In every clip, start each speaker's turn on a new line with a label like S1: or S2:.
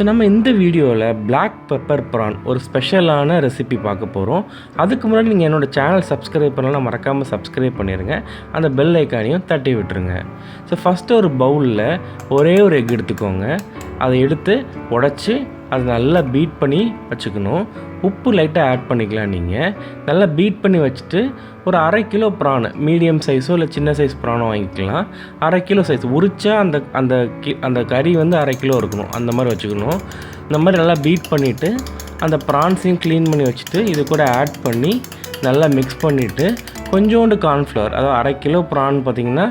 S1: நம்ம இந்த வீடியோவில் பிளாக் பெப்பர் ப்ரான் ஒரு ஸ்பெஷலான ரெசிபி பார்க்க போகிறோம். அதுக்கு முன்னாடி நீங்கள் என்னோடய சேனல் சப்ஸ்கிரைப் பண்ணலாம், மறக்காமல் சப்ஸ்கிரைப் பண்ணிடுங்க. அந்த பெல் ஐக்கானையும் தட்டி விட்டுருங்க. ஸோ ஃபஸ்ட்டு ஒரு பவுலில் ஒரே ஒரு எக் எடுத்துக்கோங்க. அதை எடுத்து உடச்சி அதை நல்லா பீட் பண்ணி வச்சுக்கணும். உப்பு லைட்டாக ஆட் பண்ணிக்கலாம். நீங்கள் நல்லா பீட் பண்ணி வச்சுட்டு ஒரு 1/2 கிலோ ப்ரான், மீடியம் சைஸோ இல்லை சின்ன சைஸ் ப்ரானோ வாங்கிக்கலாம். 1/2 கிலோ சைஸ் உரிச்சா அந்த கறி வந்து 1/2 கிலோ இருக்கணும், அந்த மாதிரி வச்சுக்கணும். இந்த மாதிரி நல்லா பீட் பண்ணிவிட்டு அந்த ப்ரான்ஸையும் க்ளீன் பண்ணி வச்சுட்டு இது கூட ஆட் பண்ணி நல்லா மிக்ஸ் பண்ணிவிட்டு கொஞ்சோண்டு கார்ன்ஃப்ளவர், அதாவது 1/2 கிலோ ப்ரான் பார்த்திங்கன்னா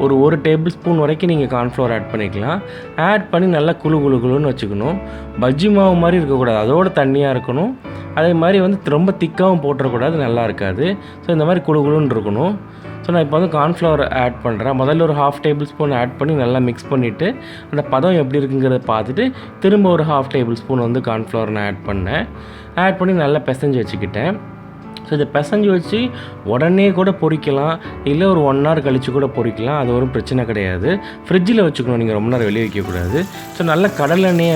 S1: ஒரு டேபிள் ஸ்பூன் வரைக்கும் நீங்கள் கார்ன்ஃப்ளவர் ஆட் பண்ணிக்கலாம். ஆட் பண்ணி நல்லா குழுன்னு வச்சுக்கணும். பஜ்ஜி மாவு மாதிரி இருக்கக்கூடாது, அதோடு தண்ணியாக இருக்கணும். அதே மாதிரி வந்து ரொம்ப திக்காகவும் போட்டுறக்கூடாது, நல்லா இருக்காது. ஸோ இந்த மாதிரி குழுன்னு இருக்கணும். ஸோ நான் இப்போ வந்து கார்ன்ஃப்ளவர் ஆட் பண்ணுறேன். முதல்ல ஒரு 1/2 டேபிள் ஸ்பூன் ஆட் பண்ணி நல்லா மிக்ஸ் பண்ணிவிட்டு அந்த பதம் எப்படி இருக்குங்கிறத பார்த்துட்டு திரும்ப ஒரு 1/2 டேபிள் ஸ்பூன் வந்து கார்ன்ஃப்ளவர் நான் ஆட் பண்ணேன். ஆட் பண்ணி நல்லா பிசைஞ்சு வச்சுக்கிட்டேன். ஸோ இதை பிசைஞ்சு வச்சு உடனே கூட பொரிக்கலாம், இல்லை ஒரு 1 hour கழித்து கூட பொரிக்கலாம். அது ஒரு பிரச்சனை கிடையாது. ஃப்ரிட்ஜில் வச்சுக்கணும், நீங்கள் ரொம்ப நேரம் வெளியே வைக்கக்கூடாது. ஸோ நல்லா கடலெண்ணெயை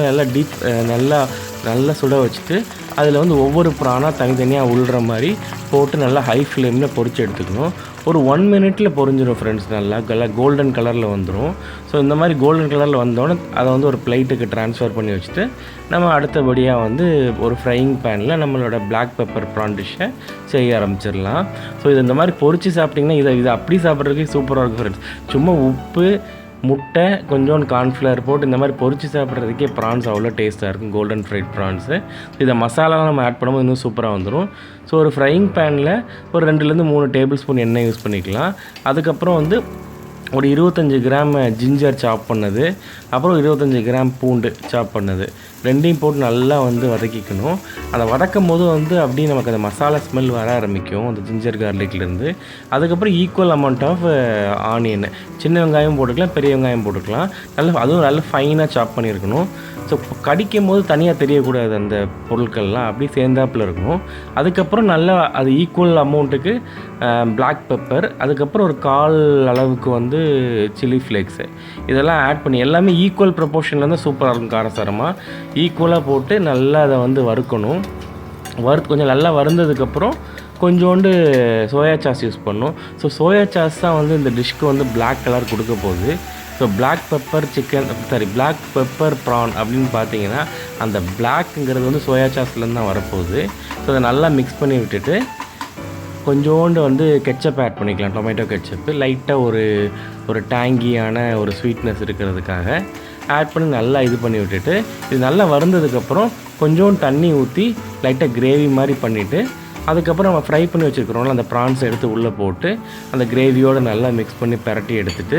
S1: நல்லா சுட வச்சுட்டு அதில் வந்து ஒவ்வொரு ப்ரானாக தனித்தனியாக உள்ற மாதிரி போட்டு நல்லா ஹை ஃப்ளேமில் பொரிச்சு எடுத்துக்கணும். ஒரு 1 minute பொரிஞ்சிடும் ஃப்ரெண்ட்ஸ். நல்லா கோல்டன் கலரில் வந்துடும். ஸோ இந்த மாதிரி கோல்டன் கலரில் வந்தோடனே அதை வந்து ஒரு பிளேட்டுக்கு ட்ரான்ஸ்ஃபர் பண்ணி வச்சுட்டு நம்ம அடுத்தபடியாக வந்து ஒரு ஃப்ரையிங் பேனில் நம்மளோட பிளாக் பெப்பர் ப்ரான் டிஷ்ஷை செய்ய ஆரம்பிச்சிடலாம். ஸோ இது இந்த மாதிரி பொரிச்சு சாப்பிட்டிங்கன்னா இதை அப்படி சாப்பிட்றதுக்கு சூப்பராக இருக்கும் ஃப்ரெண்ட்ஸ். சும்மா உப்பு, முட்டை, கொஞ்சோண்டு கார்ன்ஃப்ளவர் போட்டு இந்த மாதிரி பொரிச்சு சாப்பிட்றதுக்கே ப்ரான்ஸ் அவ்வளோ டேஸ்ட்டாக இருக்கும், கோல்டன் ஃப்ரைட் ப்ரான்ஸு. இதை மசாலாலாம் நம்ம ஆட் பண்ணும்போது இன்னும் சூப்பராக வந்துடும். ஸோ ஒரு ஃப்ரையிங் பேனில் ஒரு 2-3 டேபிள் ஸ்பூன் எண்ணெய் யூஸ் பண்ணிக்கலாம். அதுக்கப்புறம் வந்து ஒரு 25 கிராம் ஜிஞ்சர் சாப் பண்ணது, அப்புறம் 25 கிராம் பூண்டு சாப் பண்ணது, ரெண்டையும் போட்டு நல்லா வந்து வதக்கிக்கணும். அதை வதக்கும் போது வந்து அப்படியே நமக்கு அந்த மசாலா ஸ்மெல் வர ஆரம்பிக்கும் அந்த ஜிஞ்சர் கார்லிக்லேருந்து. அதுக்கப்புறம் ஈக்குவல் அமௌண்ட் ஆஃப் ஆனியன், சின்ன வெங்காயம் போட்டுக்கலாம், பெரிய வெங்காயம் போட்டுக்கலாம். அதுவும் நல்லா ஃபைனாக சாப் பண்ணியிருக்கணும். ஸோ கடிக்கும் போது தனியாக தெரியக்கூடாது அந்த பொருட்கள்லாம், அப்படி சேர்ந்தாப்பில் இருக்கணும். அதுக்கப்புறம் நல்லா அது ஈக்குவல் அமௌண்ட்டுக்கு பிளாக் பெப்பர், அதுக்கப்புறம் ஒரு 1/4 அளவுக்கு வந்து சில்லி ஃப்ளேக்ஸு, இதெல்லாம் ஆட் பண்ணி எல்லாமே ஈக்குவல் ப்ரொப்போர்ஷனில் இருந்தால் சூப்பராக இருக்கும். காரசாரமாக ஈக்குவலாக போட்டு நல்லா அதை வந்து வறுக்கணும். கொஞ்சம் நல்லா வறுந்ததுக்கப்புறம் கொஞ்சோண்டு சோயா சாஸ் யூஸ் பண்ணணும். ஸோ சோயா சாஸ் தான் வந்து இந்த டிஷ்க்கு வந்து பிளாக் கலர் கொடுக்க போகுது. ஸோ பிளாக் பெப்பர் ப்ரான் அப்படின்னு பார்த்தீங்கன்னா அந்த பிளாக்குங்கிறது வந்து சோயா சாஸ்லேருந்து தான் வரப்போகுது. ஸோ அதை நல்லா மிக்ஸ் பண்ணி விட்டுட்டு கொஞ்சோண்டு வந்து கெச்சப் ஆட் பண்ணிக்கலாம், டொமேட்டோ கெச்சப்பு, லைட்டாக ஒரு டேங்கியான ஒரு ஸ்வீட்னஸ் இருக்கிறதுக்காக ஆட் பண்ணி நல்லா இது பண்ணி விட்டுட்டு இது நல்லா வறுந்ததுக்கப்புறம் கொஞ்சோண்டு தண்ணி ஊற்றி லைட்டாக கிரேவி மாதிரி பண்ணிவிட்டு அதுக்கப்புறம் நம்ம ஃப்ரை பண்ணி வச்சுருக்கிறோம்ல அந்த ப்ரான்ஸை எடுத்து உள்ளே போட்டு அந்த கிரேவியோடு நல்லா மிக்ஸ் பண்ணி பரட்டி எடுத்துகிட்டு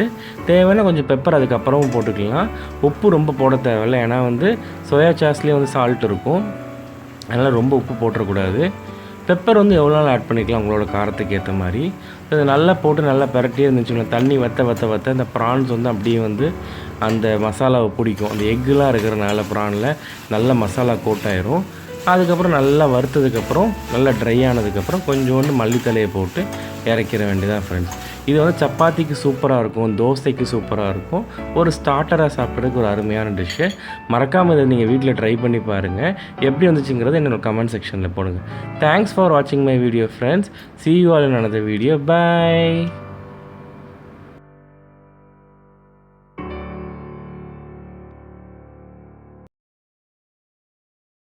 S1: தேவைன்னா கொஞ்சம் பெப்பர் அதுக்கப்புறமும் போட்டுக்கலாம். உப்பு ரொம்ப போட தேவையில்லை, ஏன்னா வந்து சோயா சாஸ்லேயே வந்து சால்ட் இருக்கும், அதனால் ரொம்ப உப்பு போட்டுறக்கூடாது. பெப்பர் வந்து எவ்வளோ நாள் ஆட் பண்ணிக்கலாம் உங்களோட காரத்துக்கு ஏற்ற மாதிரி. அதை நல்லா போட்டு நல்லா பரட்டியே இருந்துச்சுங்களேன். தண்ணி வற்ற இந்த ப்ரான்ஸ் வந்து அப்படியே வந்து அந்த மசாலாவை பிடிக்கும். அந்த எக்குலாம் இருக்கிறனால ப்ரானில் நல்ல மசாலா கோட்டாயிரும். அதுக்கப்புறம் நல்லா வறுத்ததுக்கப்புறம் நல்லா ட்ரை ஆனதுக்கப்புறம் கொஞ்சோண்டு மல்லித்தலையை போட்டு இறக்கிற வேண்டியதான் ஃப்ரெண்ட்ஸ். இது வந்து சப்பாத்திக்கு சூப்பராக இருக்கும், தோசைக்கு சூப்பராக இருக்கும், ஒரு ஸ்டார்டராக சாப்பிட்றதுக்கு ஒரு அருமையான டிஷ்ஷு. மறக்காமல் இதை நீங்கள் வீட்டில் ட்ரை பண்ணி பாருங்கள். எப்படி வந்துச்சுங்கிறத என்னோட கமெண்ட் செக்ஷனில் போடுங்க. தேங்க்ஸ் ஃபார் வாட்சிங் my video friends. See you all in another video. Bye.